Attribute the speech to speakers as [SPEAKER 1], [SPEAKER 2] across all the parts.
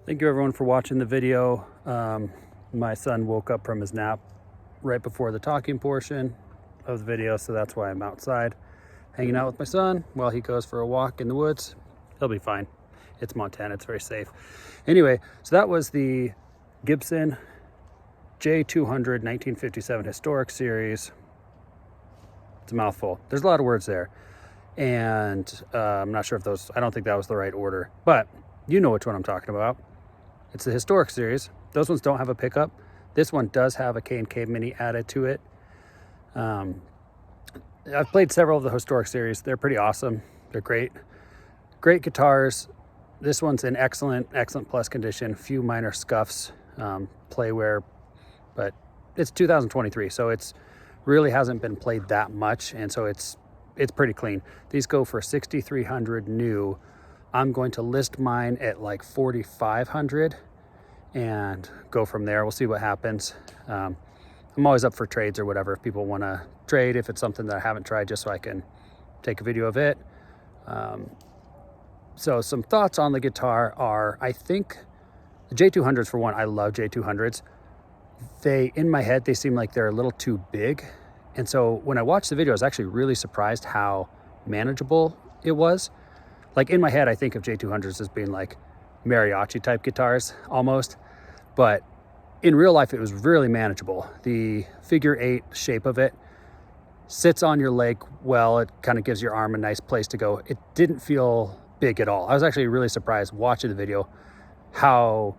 [SPEAKER 1] Thank you everyone for watching the video. My son woke up from his nap right before the talking portion of the video, so that's why I'm outside hanging out with my son while he goes for a walk in the woods. He'll be fine. It's Montana, it's very safe. Anyway, so that was the Gibson J-200 1957 Historic Series. It's a mouthful. There's a lot of words there. And I'm not sure if those, I don't think that was the right order, but you know which one I'm talking about. It's the Historic Series. Those ones don't have a pickup. This one does have a K&K Mini added to it. I've played several of the Historic Series. They're pretty awesome. They're great. Great guitars. This one's in excellent plus condition. Few minor scuffs, play wear, but it's 2023, so it's really hasn't been played that much, and so it's pretty clean. These go for $6,300 new. I'm going to list mine at like $4,500 and go from there. We'll see what happens. I'm always up for trades or whatever if people want to trade, if it's something that I haven't tried, just so I can take a video of it. So some thoughts on the guitar are, I think the J200s, for one, I love J200s. In my head, they seem like they're a little too big. And so when I watched the video, I was actually really surprised how manageable it was. Like in my head, I think of J200s as being like mariachi type guitars almost, but in real life, it was really manageable. The figure 8 shape of it sits on your leg well. It kind of gives your arm a nice place to go. It didn't feel big at all. I was actually really surprised watching the video how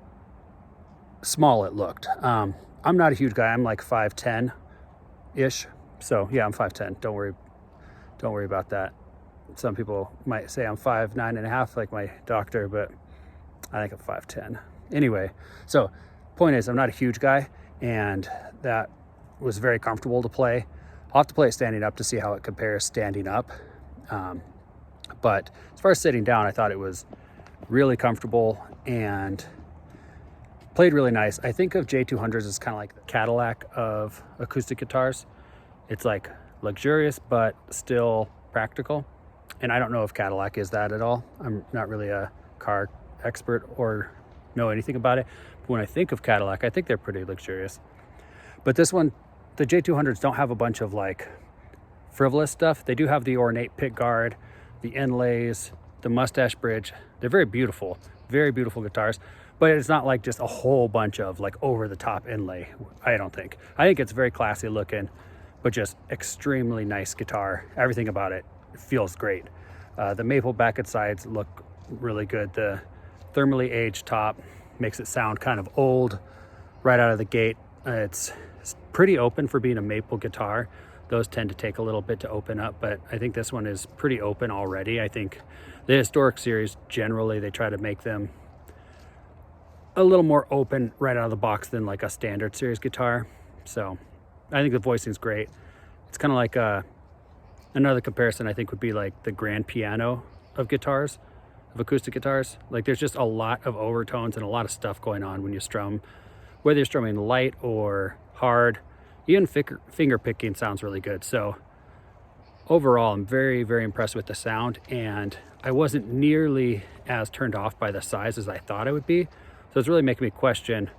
[SPEAKER 1] small it looked. I'm not a huge guy. I'm like 5'10"-ish. So yeah, I'm 5'10". Don't worry about that. Some people might say I'm 5'9.5", like my doctor, but I think I'm 5'10". Anyway, so point is, I'm not a huge guy, and that was very comfortable to play. I'll have to play it standing up to see how it compares standing up. But as far as sitting down, I thought it was really comfortable and played really nice. I think of J200s as kind of like the Cadillac of acoustic guitars. It's like luxurious, but still practical. And I don't know if Cadillac is that at all. I'm not really a car expert or know anything about it. But when I think of Cadillac, I think they're pretty luxurious. But this one, the J200s don't have a bunch of like frivolous stuff. They do have the ornate pick guard, the inlays, the mustache bridge. They're very beautiful guitars. But it's not like just a whole bunch of like over the top inlay, I don't think. I think it's very classy looking, but just extremely nice guitar. Everything about it feels great. The maple back and sides look really good. The thermally aged top makes it sound kind of old right out of the gate. It's pretty open for being a maple guitar. Those tend to take a little bit to open up, but I think this one is pretty open already. I think The Historic Series, generally, they try to make them a little more open right out of the box than like a standard series guitar. So I think the voicing's great. It's kind of like another comparison I think would be like the grand piano of guitars, of acoustic guitars. Like there's just a lot of overtones and a lot of stuff going on when you strum, whether you're strumming light or hard. Even finger picking sounds really good. So overall, I'm very, very impressed with the sound, and I wasn't nearly as turned off by the size as I thought I would be. So it's really making me question,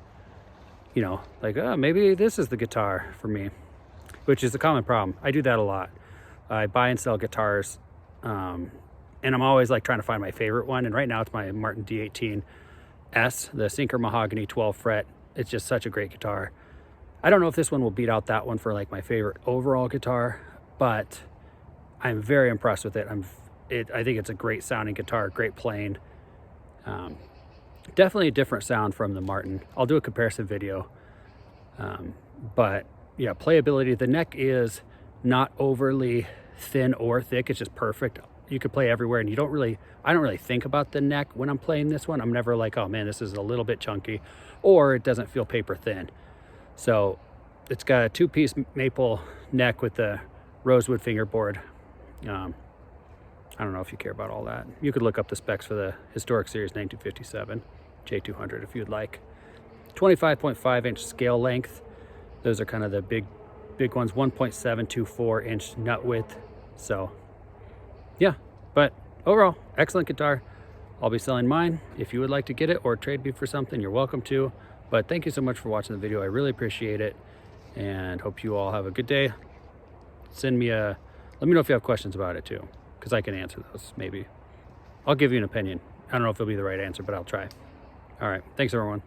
[SPEAKER 1] you know, like, oh, maybe this is the guitar for me, which is a common problem. I do that a lot. I buy and sell guitars, and I'm always like trying to find my favorite one. And right now it's my Martin D18S, the Sinker Mahogany 12 fret. It's just such a great guitar. I don't know if this one will beat out that one for like my favorite overall guitar, but I'm very impressed with it. I think it's a great sounding guitar, great playing. Definitely a different sound from the Martin. I'll do a comparison video. But yeah, playability. The neck is not overly thin or thick. It's just perfect. You could play everywhere, and I don't really think about the neck when I'm playing this one. I'm never like, oh man, this is a little bit chunky, or it doesn't feel paper thin. So it's got a 2-piece maple neck with the rosewood fingerboard. I don't know if you care about all that. You could look up the specs for the Historic Series 1957 J200 if you'd like. 25.5 inch scale length. Those are kind of the big ones. 1.724 inch nut width. So yeah, but overall, excellent guitar. I'll be selling mine. If you would like to get it or trade me for something, you're welcome to. But thank you so much for watching the video. I really appreciate it, and hope you all have a good day. Let me know if you have questions about it too, because I can answer those. Maybe I'll give you an opinion. I don't know if it'll be the right answer, but I'll try. All right, thanks everyone.